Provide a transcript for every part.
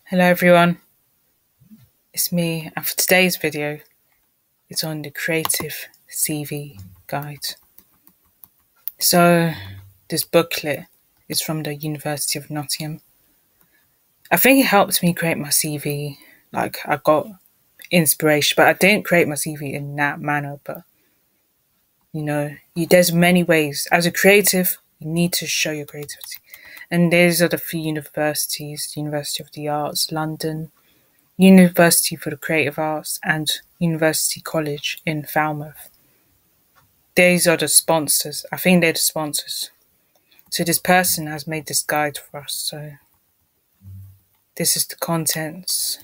Hello everyone, it's me, and for today's video it's on the Creative CV Guide. So this booklet is from the University of Nottingham. I think it helped me create my CV. I got inspiration, but I didn't create my CV in that manner. But there's many ways. As a creative, you need to show your creativity. And these are the few universities: University of the Arts, London, University for the Creative Arts, and University College in Falmouth. These are the sponsors. I think they're the sponsors. So this person has made this guide for us. So this is the contents.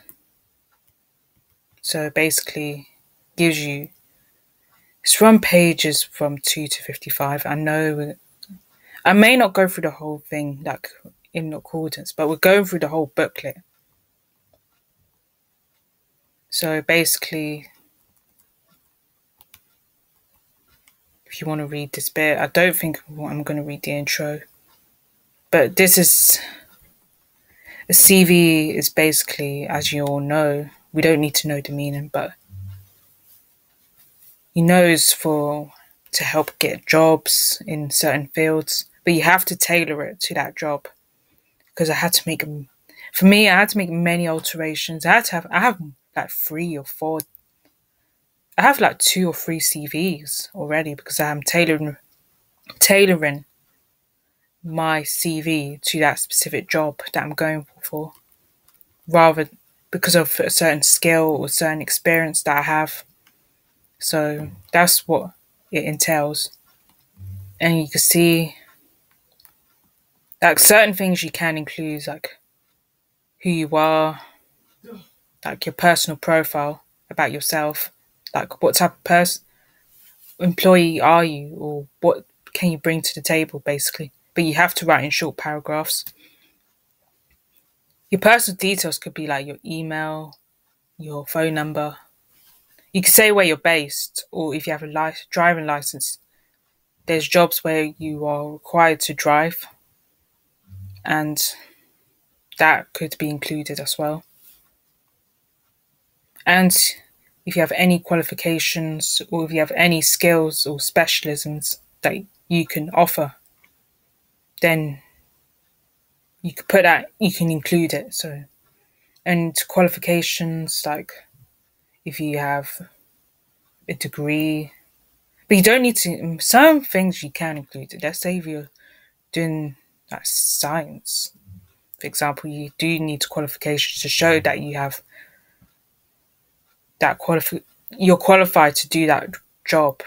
So basically gives you, it's from pages from 2 to 55. I know I may not go through the whole thing in accordance, but we're going through the whole booklet. So basically, if you want to read this bit, I don't think I'm going to read the intro. But this is, a CV is basically, as you all know, we don't need to know the meaning, but it's to help get jobs in certain fields, but you have to tailor it to that job. Because I had to make many alterations. I have like 3 or 4. I have like 2 or 3 CVs already because I'm tailoring my CV to that specific job that I'm going for, rather because of a certain skill or certain experience that I have. So that's what it entails. And you can see certain things you can include, like who you are, like your personal profile about yourself, like what type of employee are you, or what can you bring to the table, basically. But you have to write in short paragraphs. Your personal details could be like your email, your phone number. You could say where you're based, or if you have a driving license, there's jobs where you are required to drive, and that could be included as well. And if you have any qualifications, or if you have any skills or specialisms that you can offer, then you could put that, you can include it. So, and qualifications, like if you have a degree, but you don't need to, some things you can include it. Let's say if you're doing science, for example, you do need qualifications to show that you have you're qualified to do that job.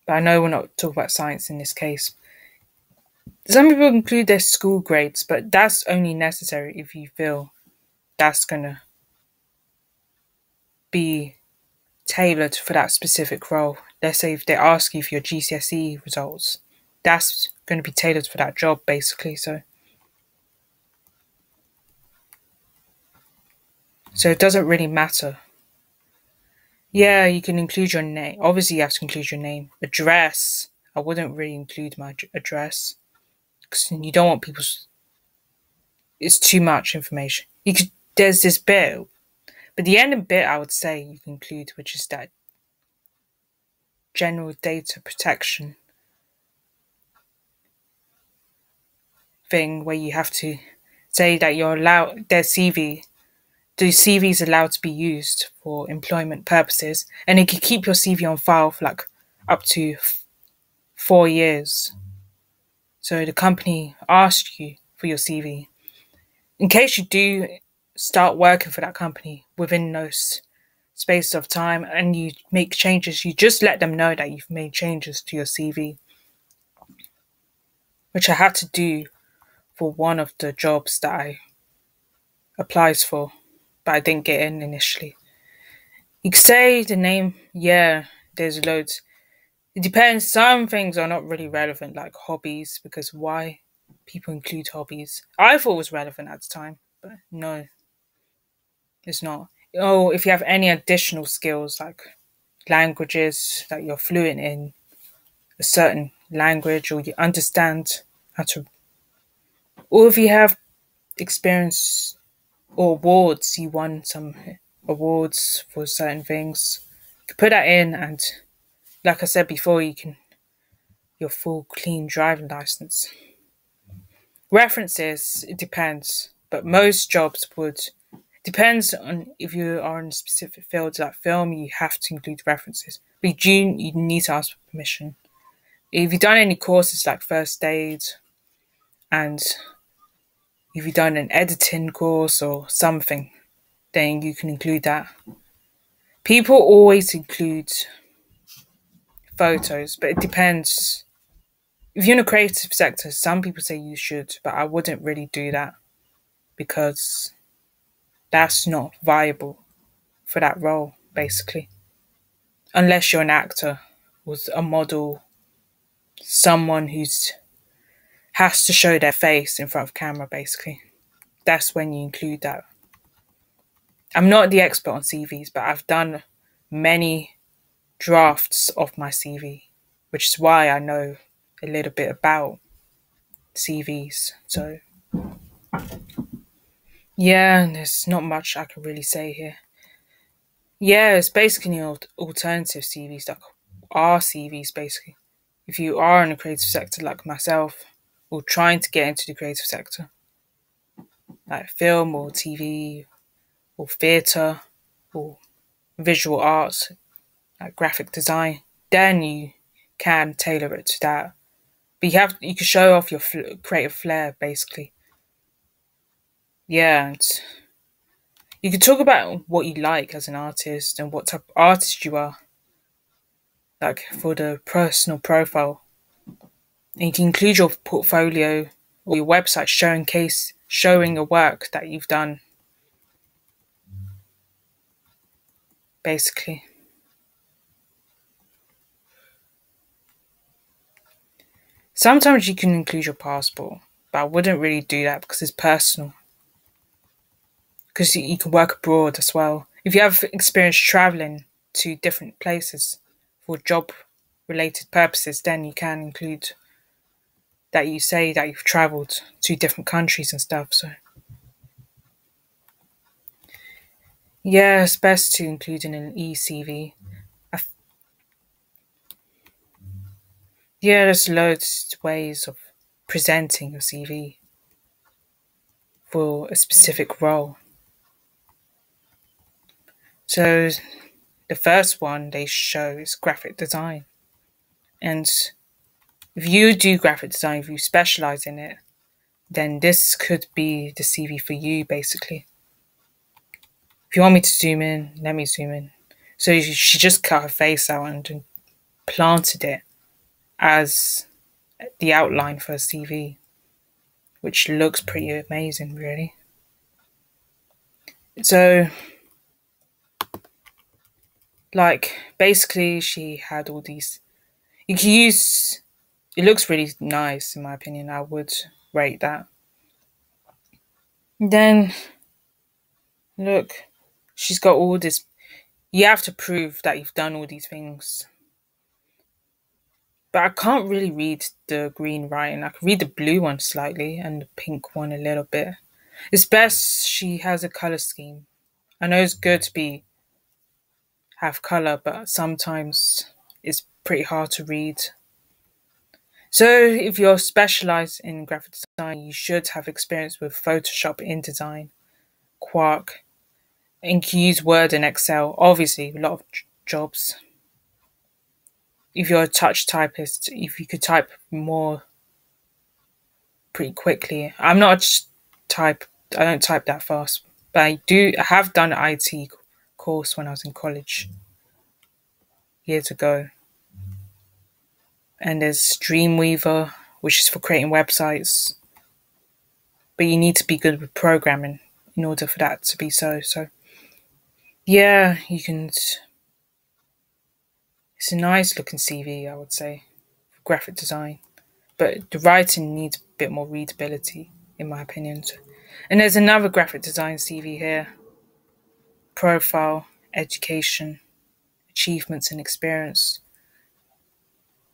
But I know we're not talking about science in this case. Some people include their school grades, but that's only necessary if you feel that's gonna be tailored for that specific role. Let's say if they ask you for your GCSE results, that's going to be tailored for that job, basically. So it doesn't really matter. Yeah, you can include your name. Obviously, you have to include your name. Address, I wouldn't really include my address because you don't want people's. It's too much information. There's this bit, but the ending bit I would say you can include, which is that general data protection thing where you have to say that you're allowed the CV is allowed to be used for employment purposes, and it can keep your CV on file for like up to 4 years. So the company asks you for your CV. In case you do start working for that company within those space of time and you make changes, you just let them know that you've made changes to your CV, which I had to do for one of the jobs that I applied for, but I didn't get in initially. You could say the name, yeah, there's loads. It depends. Some things are not really relevant, like hobbies, because why people include hobbies? I thought it was relevant at the time, but no, it's not. Oh, if you have any additional skills, like languages that you're fluent in a certain language, or you understand how to, or if you have experience or awards. You won some awards for certain things. You can put that in, and like I said before, you can your full clean driving license. References, it depends, but most jobs would depends on if you are in a specific field like film. You have to include references, but you need to ask for permission. If you've done any courses like first aid, and if you've done an editing course or something, then you can include that. People always include photos, but it depends. If you're in a creative sector, some people say you should, but I wouldn't really do that because that's not viable for that role, basically. Unless you're an actor, was a model, someone who's has to show their face in front of camera, basically. That's when you include that. I'm not the expert on CVs, but I've done many drafts of my CV, which is why I know a little bit about CVs. So, yeah, there's not much I can really say here. Yeah, it's basically alternative CVs that are CVs, basically. If you are in a creative sector like myself, or trying to get into the creative sector, like film or TV or theatre or visual arts, like graphic design, then you can tailor it to that. But you can show off your creative flair, basically. Yeah, and you can talk about what you like as an artist and what type of artist you are, like for the personal profile. And you can include your portfolio or your website showing your work that you've done, basically. Sometimes you can include your passport, but I wouldn't really do that because it's personal. Because you can work abroad as well. If you have experience traveling to different places for job related purposes, then you can include that you say that you've traveled to different countries and stuff. So, yeah, it's best to include in an ECV. Yeah, there's loads of ways of presenting your CV for a specific role. So the first one they show is graphic design. And if you do graphic design, if you specialize in it, then this could be the CV for you, basically. If you want me to zoom in, let me zoom in. So she just cut her face out and planted it as the outline for a CV, which looks pretty amazing, really. So, like, basically, she had all these. You can use. It looks really nice, in my opinion. I would rate that. Then, look, she's got all this. You have to prove that you've done all these things. But I can't really read the green writing. I can read the blue one slightly and the pink one a little bit. It's best she has a colour scheme. I know it's good to have colour, but sometimes it's pretty hard to read. So if you're specialised in graphic design, you should have experience with Photoshop, InDesign, Quark, and can use Word and Excel. Obviously, a lot of jobs. If you're a touch typist, if you could type more pretty quickly. I'm not type. I don't type that fast, but I have done an IT course when I was in college years ago. And there's Dreamweaver, which is for creating websites. But you need to be good with programming in order for that to be so. So, yeah, you can. It's a nice looking CV, I would say, for graphic design. But the writing needs a bit more readability, in my opinion. And there's another graphic design CV here: profile, education, achievements, and experience.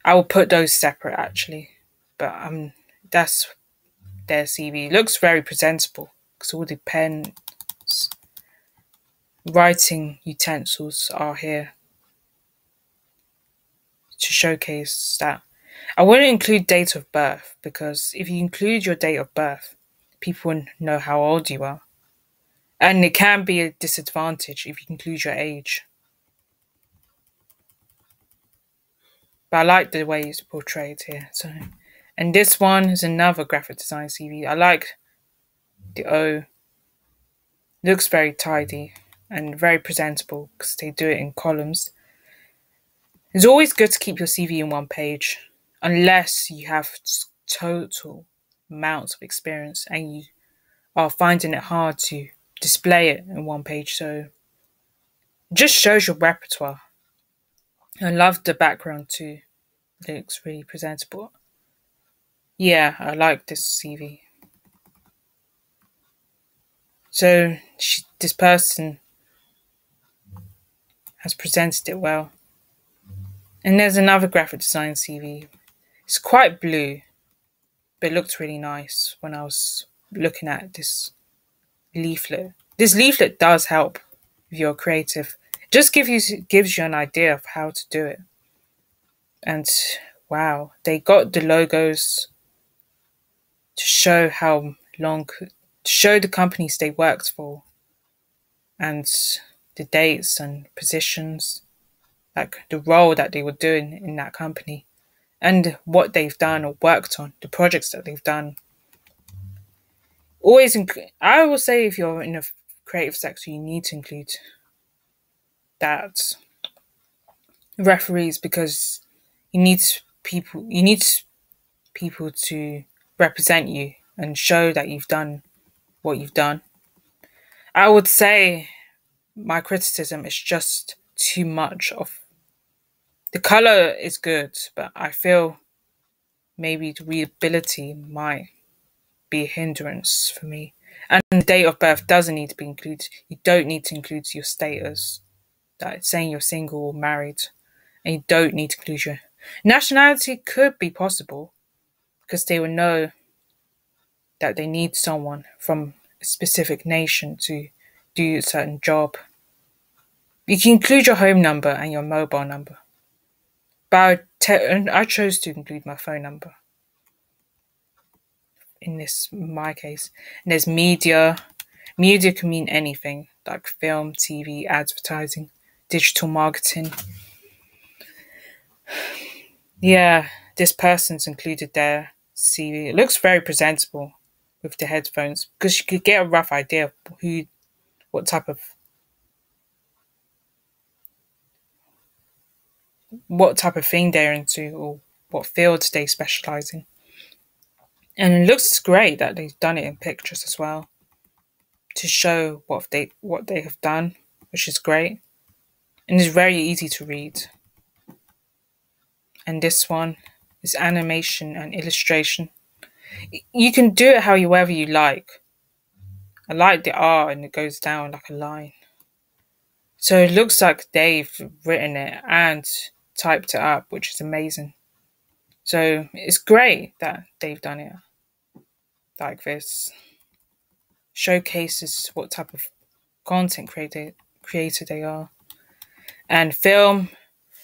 I will put those separate actually, but that's their CV. It looks very presentable because all the pen achievements. Writing utensils are here to showcase that. I wouldn't include date of birth because if you include your date of birth, people will know how old you are. And it can be a disadvantage if you include your age. But I like the way it's portrayed here. So, and this one is another graphic design CV. I like the O. Looks very tidy and very presentable because they do it in columns. It's always good to keep your CV in one page, unless you have total amounts of experience and you are finding it hard to display it in one page. So just shows your repertoire. I love the background too. It looks really presentable. Yeah, I like this CV. So this person has presented it well. And there's another graphic design CV. It's quite blue, but it looked really nice when I was looking at this leaflet. This leaflet does help if you're creative. It just gives you an idea of how to do it. And wow, they got the logos to show how long, to show the companies they worked for, and the dates and positions, like the role that they were doing in that company, and what they've done or worked on, the projects that they've done. Always, I will say, if you're in a creative sector, you need to include that referees because you need people to represent you and show that you've done what you've done. I would say my criticism is just too much of the color is good, but I feel maybe the readability might be a hindrance for me. And the date of birth doesn't need to be included. You don't need to include your status, that saying you're single or married, and you don't need to include your nationality. Could be possible because they will know that they need someone from a specific nation to do a certain job. You can include your home number and your mobile number. But I chose to include my phone number in my case. And there's media. Media can mean anything, like film, TV, advertising, digital marketing. Yeah, this person's included their CV. It looks very presentable with the headphones because you could get a rough idea of what type of thing they're into or what field they specialize in. And it looks great that they've done it in pictures as well to show what they have done, which is great. And it's very easy to read. And this one is animation and illustration. You can do it however you like. I like the R and it goes down like a line. So it looks like they've written it and typed it up, which is amazing. So it's great that they've done it like this. Showcases what type of content creator they are. And film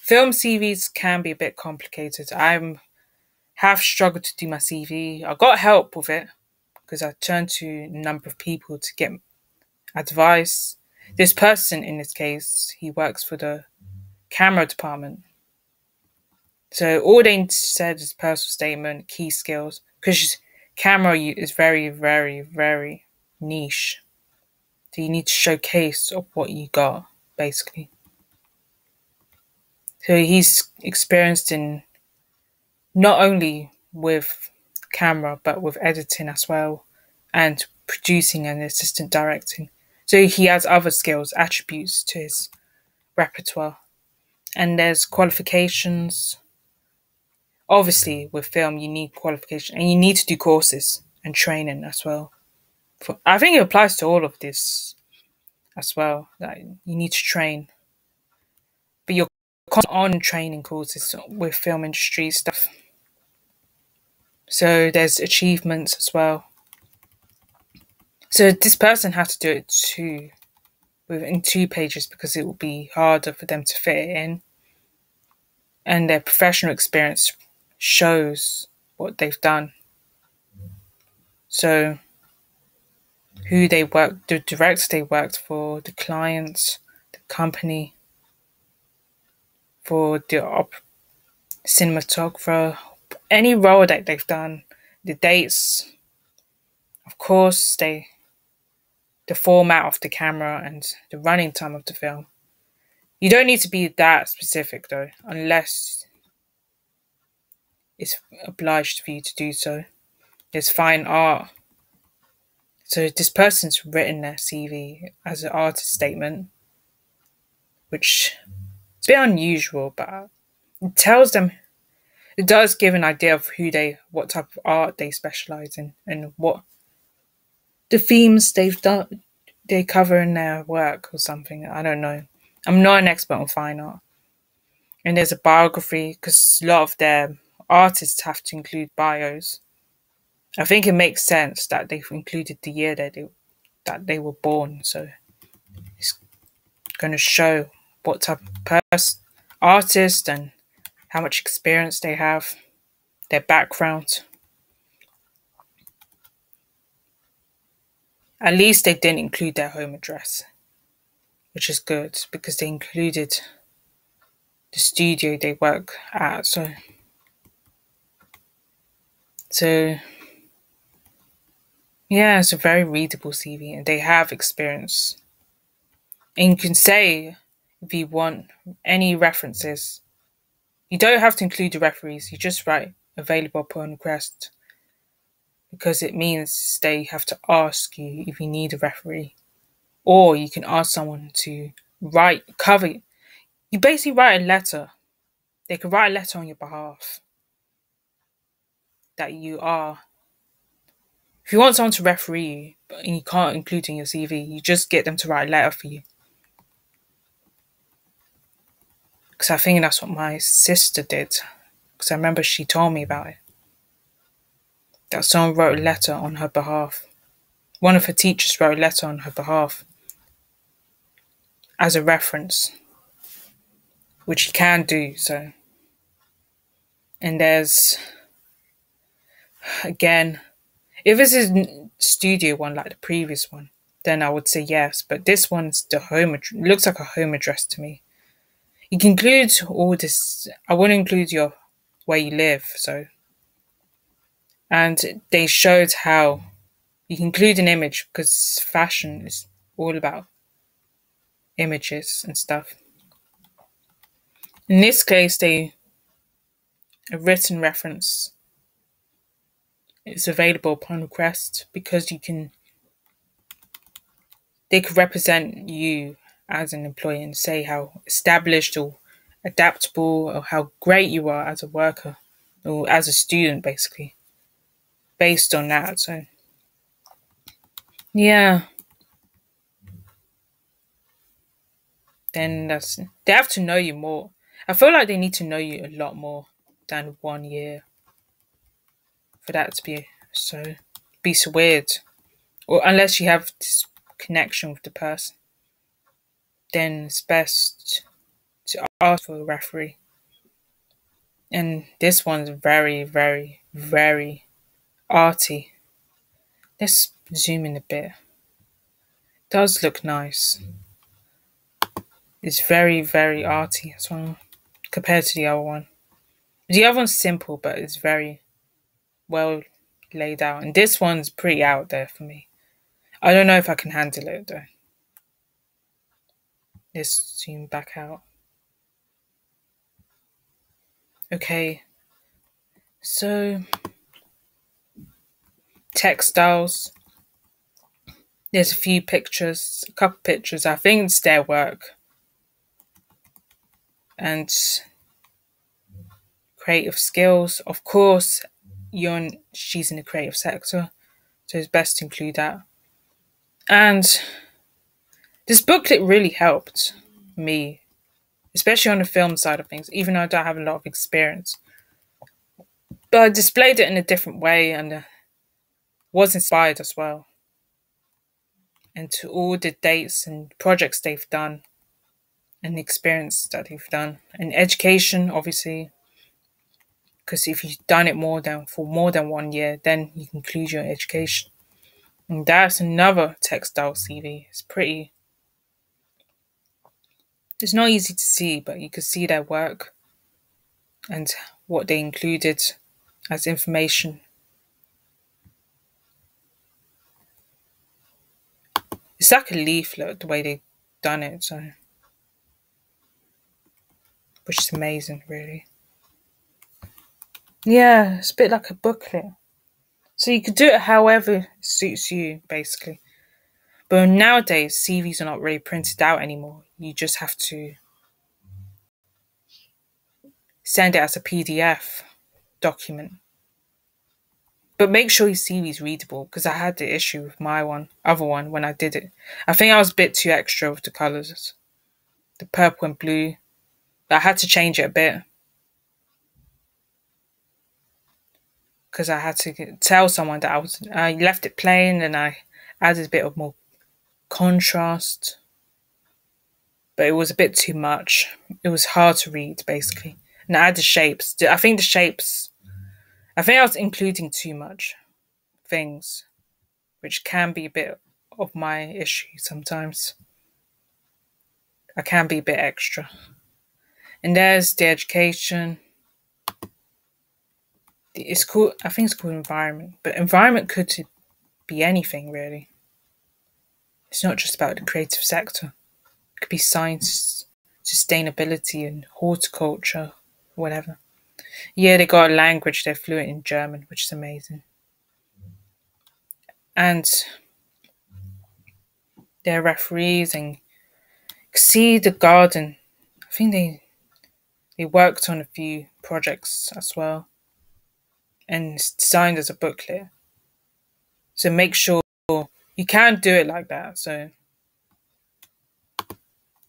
CVs can be a bit complicated. I have struggled to do my CV. I got help with it because I turned to a number of people to get advice. This person, in this case, he works for the camera department. So all they said is personal statement, key skills, because camera is very, very, very niche. So you need to showcase of what you got, basically. So he's experienced in not only with camera, but with editing as well, and producing and assistant directing. So he has other skills, attributes to his repertoire. And there's qualifications. Obviously, with film, you need qualification and you need to do courses and training as well. I think it applies to all of this as well. That you need to train, but you're on training courses with film industry stuff. So there's achievements as well. So this person had to do it within 2 pages because it would be harder for them to fit it in. And their professional experience shows what they've done. So who they worked, the director they worked for, the clients, the company, for the cinematographer, any role that they've done, the dates, of course, the format of the camera and the running time of the film. You don't need to be that specific though, unless it's obliged for you to do so. There's fine art. So this person's written their CV as an artist statement, which is a bit unusual, but it tells them, it does give an idea of what type of art they specialize in and what the themes they cover in their work or something. I don't know. I'm not an expert on fine art. And there's a biography because a lot of their artists have to include bios. I think it makes sense that they've included the year that they were born. So it's going to show what type of artist and how much experience they have, their background. At least they didn't include their home address, which is good because they included the studio they work at. So yeah, it's a very readable CV and they have experience. And you can say if you want any references, you don't have to include the referees, you just write available upon request because it means they have to ask you if you need a referee. Or you can ask someone to cover. You basically write a letter. They could write a letter on your behalf that you are. If you want someone to referee you and you can't include in your CV, you just get them to write a letter for you. Because I think that's what my sister did. Because I remember she told me about it. That someone wrote a letter on her behalf. One of her teachers wrote a letter on her behalf as a reference, which you can do so. And there's, again, if this is studio one like the previous one, then I would say yes. But this one's the home address. It looks like a home address to me. You can include all this. I wouldn't include where you live. So, and they showed how you can include an image because fashion is all about images and stuff. In this case, a written reference is available upon request because they could represent you as an employee and say how established or adaptable or how great you are as a worker or as a student, basically, based on that. So, yeah. Then they have to know you more. I feel like they need to know you a lot more than 1 year for that to be so weird. Or unless you have this connection with the person, then it's best to ask for a referee. And this one's very, very, very arty. Let's zoom in a bit. It does look nice. It's very, very arty as well compared to the other one. The other one's simple, but it's very well laid out. And this one's pretty out there for me. I don't know if I can handle it though. Let's zoom back out. Okay. So, textiles. There's a couple pictures. I think it's their work. And creative skills. Of course, she's in the creative sector, so it's best to include that. And this booklet really helped me, especially on the film side of things, even though I don't have a lot of experience. But I displayed it in a different way and was inspired as well. and to all the dates and projects they've done and the experience that they've done. And education, obviously, because if you've done it for more than 1 year, then you can include your education. And that's another textile CV. It's not easy to see, but you can see their work and what they included as information. It's like a leaflet the way they've done it, so which is amazing, really. Yeah, it's a bit like a booklet. So you could do it however suits you, basically. But nowadays, CVs are not really printed out anymore. You just have to send it as a PDF document. But make sure your CV is readable, because I had the issue with my other one when I did it. I think I was a bit too extra with the colours, the purple and blue. I had to change it a bit because I had to tell someone that I left it plain and I added a bit of more contrast. But it was a bit too much. It was hard to read, basically. And I added shapes. I think I was including too much things, which can be a bit of my issue sometimes. I can be a bit extra. And there's the education. I think it's called environment. But environment could be anything, really. It's not just about the creative sector. It could be science, sustainability, and horticulture, whatever. Yeah, they got a language, they're fluent in German, which is amazing. And they're referees and see the garden. I think they worked on a few projects as well. And it's designed as a booklet. So make sure you can do it like that.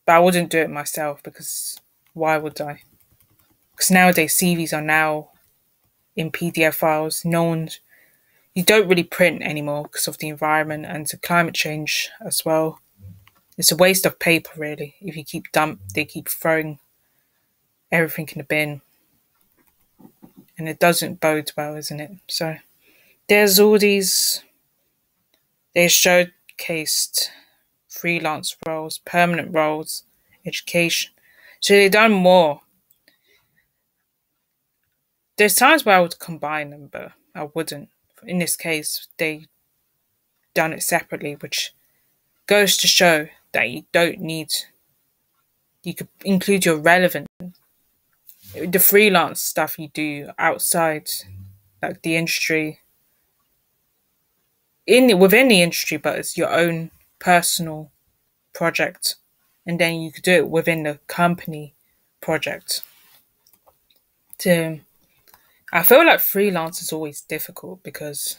But I wouldn't do it myself, because why would I? Because nowadays CVs are now in PDF files. You don't really print anymore because of the environment and the climate change as well. It's a waste of paper, really. If you they keep throwing everything in the bin, and it doesn't bode well, isn't it? So there's all these. They showcased freelance roles, permanent roles, education. So they've done more. There's times where I would combine them, but I wouldn't. In this case, they done it separately, which goes to show that you could include your relevant, the freelance stuff you do outside, like the industry, within the industry, but it's your own personal project, and then you could do it within the company project. I feel like freelance is always difficult because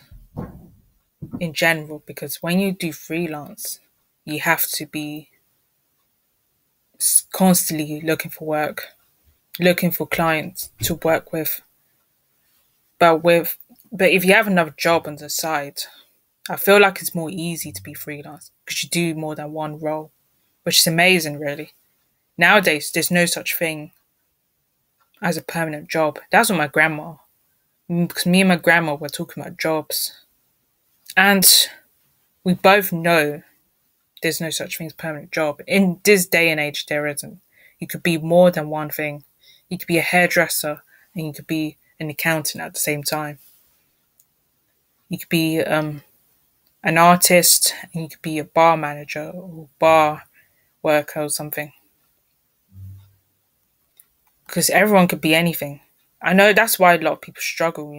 when you do freelance, you have to be constantly looking for work, looking for clients to work with. But if you have another job on the side, I feel like it's more easy to be freelance because you do more than one role, which is amazing, really. Nowadays, there's no such thing as a permanent job. That's what my grandma, because me and my grandma were talking about jobs. And we both know there's no such thing as permanent job. In this day and age, there isn't. You could be more than one thing. You could be a hairdresser and you could be an accountant at the same time. You could be an artist and you could be a bar manager or bar worker or something. Because everyone could be anything. I know that's why a lot of people struggle,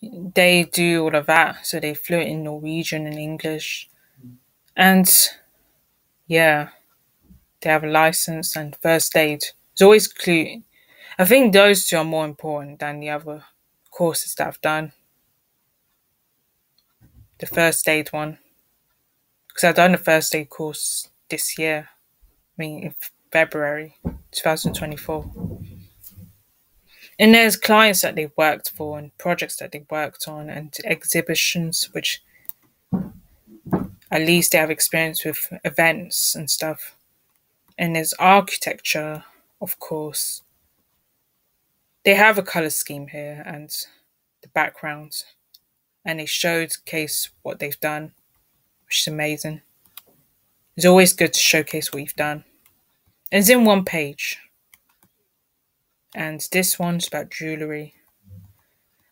They do all of that, so they're fluent in Norwegian and English. And yeah, they have a license and first aid. It's always clear. I think those two are more important than the other courses that I've done. The first aid one. Because I've done the first aid course this year. In February 2024. And there's clients that they've worked for and projects that they've worked on and exhibitions, which At least they have experience with events and stuff. And there's architecture, of course. They have a color scheme here and the background, and they showcase what they've done, which is amazing. It's always good to showcase what you've done. And it's in one page. And this one's about jewellery.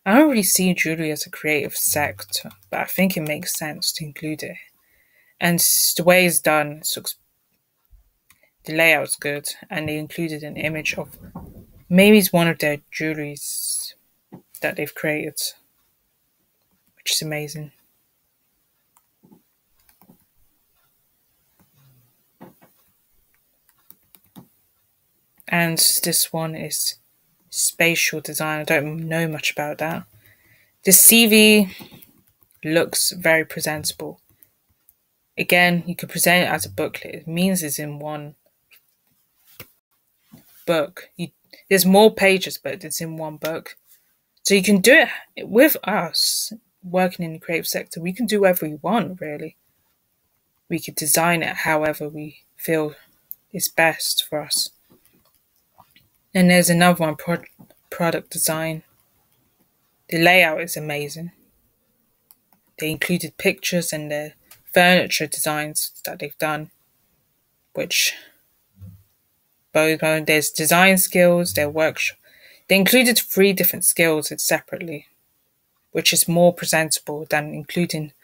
I don't really see jewellery as a creative sector, but I think it makes sense to include it. And the way it's done, the layout's good, and they included an image of maybe it's one of their jewelries that they've created, which is amazing. And this one is spatial design. I don't know much about that. The CV looks very presentable. Again, you could present it as a booklet. It means it's in one book. There's more pages, but it's in one book. So you can do it with us working in the creative sector. We can do whatever we want, really. We could design it however we feel is best for us. And there's another one, product design. The layout is amazing. They included pictures and the furniture designs that they've done, which both there's design skills, their workshop. They included 3 different skills separately, which is more presentable than including,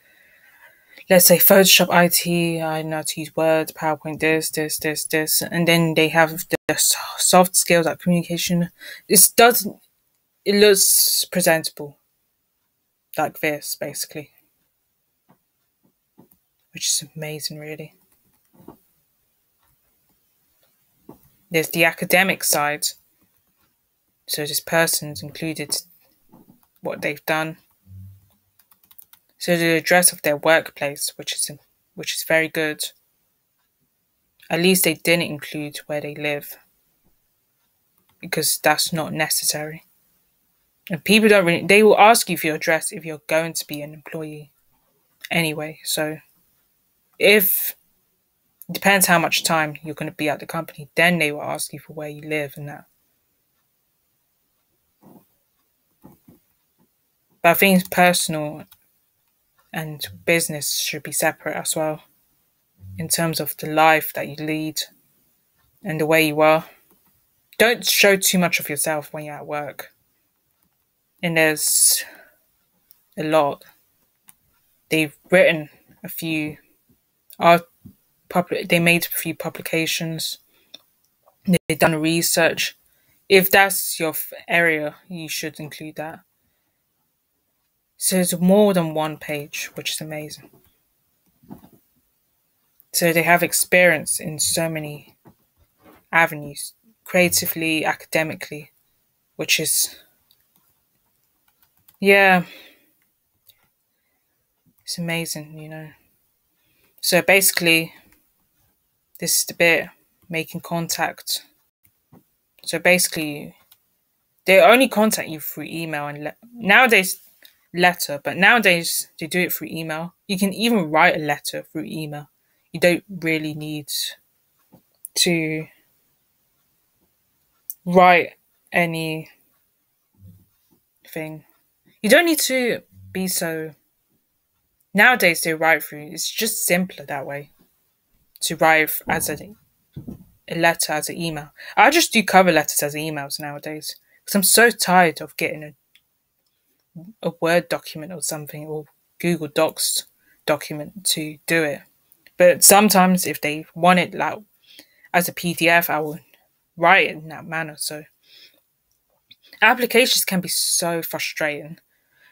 let's say, Photoshop IT, I know how to use Word, PowerPoint, this, and then they have the soft skills like communication. It looks presentable like this, basically, which is amazing, really. There's the academic side. So this person's included what they've done. So the address of their workplace, which is very good. At least they didn't include where they live, because that's not necessary. And people don't really, they will ask you for your address if you're going to be an employee anyway. So if it depends how much time you're going to be at the company, then they will ask you for where you live and that. But I think personal and business should be separate as well, in terms of the life that you lead and the way you are. Don't show too much of yourself when you're at work. And there's a lot. They've written a few they made a few publications. They've done research. If that's your area, you should include that. So it's more than one page, which is amazing. So they have experience in so many avenues, creatively, academically, which is, yeah, it's amazing. So basically, this is the bit, making contact. So basically, they only contact you through email and nowadays letter, but nowadays they do it through email. You can even write a letter through email. You don't really need to write anything. You don't need to be so. Nowadays they write through. It's just simpler that way to write as a letter, as an email. I just do cover letters as emails nowadays because I'm so tired of getting a Word document or something, or Google Docs document to do it. But sometimes if they want it like as a PDF, I will write it in that manner. So applications can be so frustrating.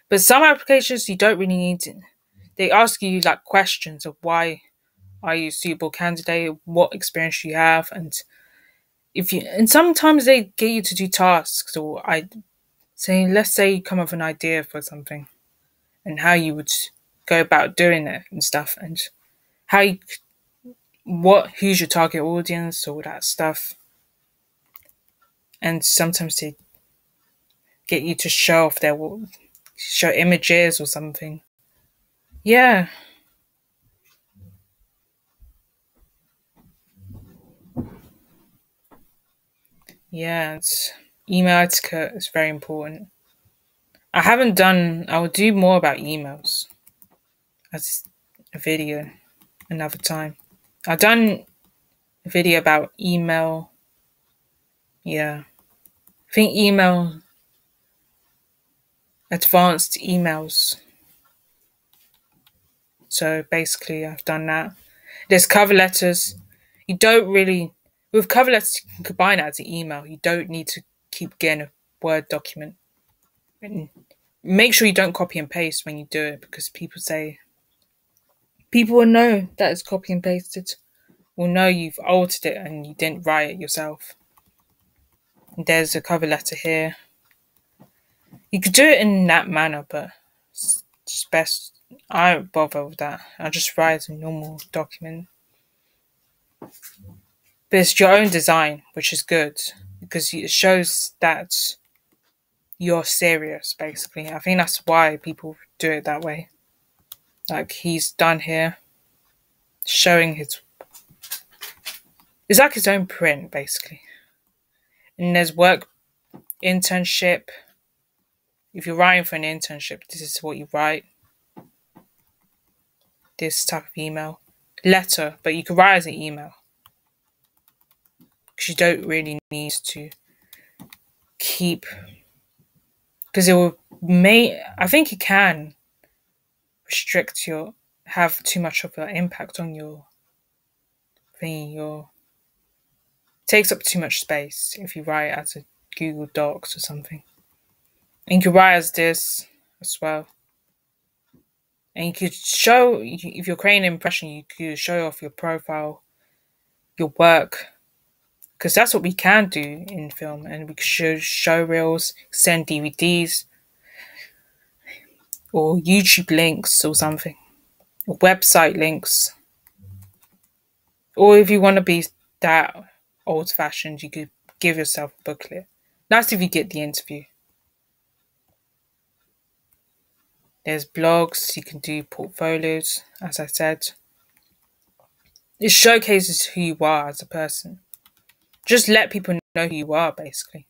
But some applications you don't really need it. They ask you like questions of why are you a suitable candidate, what experience you have, and sometimes they get you to do tasks, or let's say you come up with an idea for something and how you would go about doing it and stuff, and who's your target audience, all that stuff. And sometimes they get you to show images or something. Yeah. Yeah, email etiquette is very important. I will do more about emails as a video another time. I've done a video about email. Yeah. I think advanced emails. So basically, I've done that. There's cover letters. You don't really, with cover letters, you can combine it as an email. You don't need to keep getting a Word document. And make sure you don't copy and paste when you do it because people will know that it's copy and pasted. Will know you've altered it and you didn't write it yourself. And there's a cover letter here. You could do it in that manner, but it's just best. I don't bother with that. I just write a normal document. But it's your own design, which is good because it shows that you're serious, basically. I think that's why people do it that way. Like he's done here, showing his. It's like his own print, basically. And there's work, internship. If you're writing for an internship, this is what you write. This type of email. Letter, but you can write as an email. Because you don't really need to keep. Because I think it can have too much of an impact on your thing, takes up too much space if you write it as a Google Docs or something. And you can write as this as well. And you could show, if you're creating an impression, you could show off your profile, your work, because that's what we can do in film. And we could show reels, send DVDs, or YouTube links or something, or website links. Or if you want to be that old-fashioned, you could give yourself a booklet. That's if you get the interview. There's blogs, you can do portfolios, as I said. It showcases who you are as a person. Just let people know who you are, basically.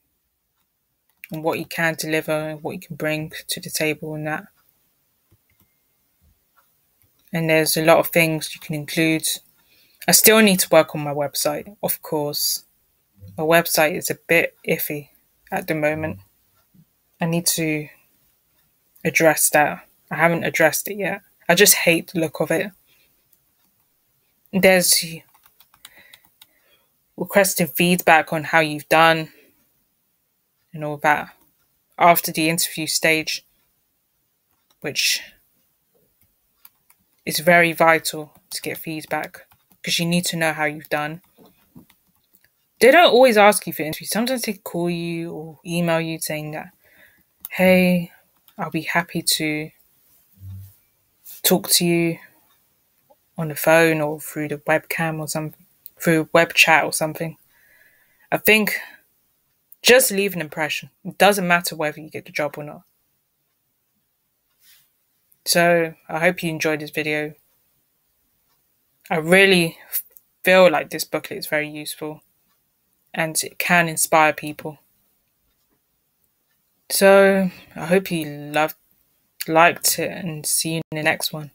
And what you can deliver and what you can bring to the table and that. And there's a lot of things you can include. I still need to work on my website, of course. My website is a bit iffy at the moment. I need to address that. I haven't addressed it yet. I just hate the look of it. There's requested feedback on how you've done and all that after the interview stage, which is very vital to get feedback because you need to know how you've done. They don't always ask you for interviews. Sometimes they call you or email you saying that, hey, I'll be happy to talk to you on the phone or through the webcam or something, through web chat or something. I think just leave an impression. It doesn't matter whether you get the job or not. So I hope you enjoyed this video. I really feel like this booklet is very useful and it can inspire people. So I hope you liked it and see you in the next one.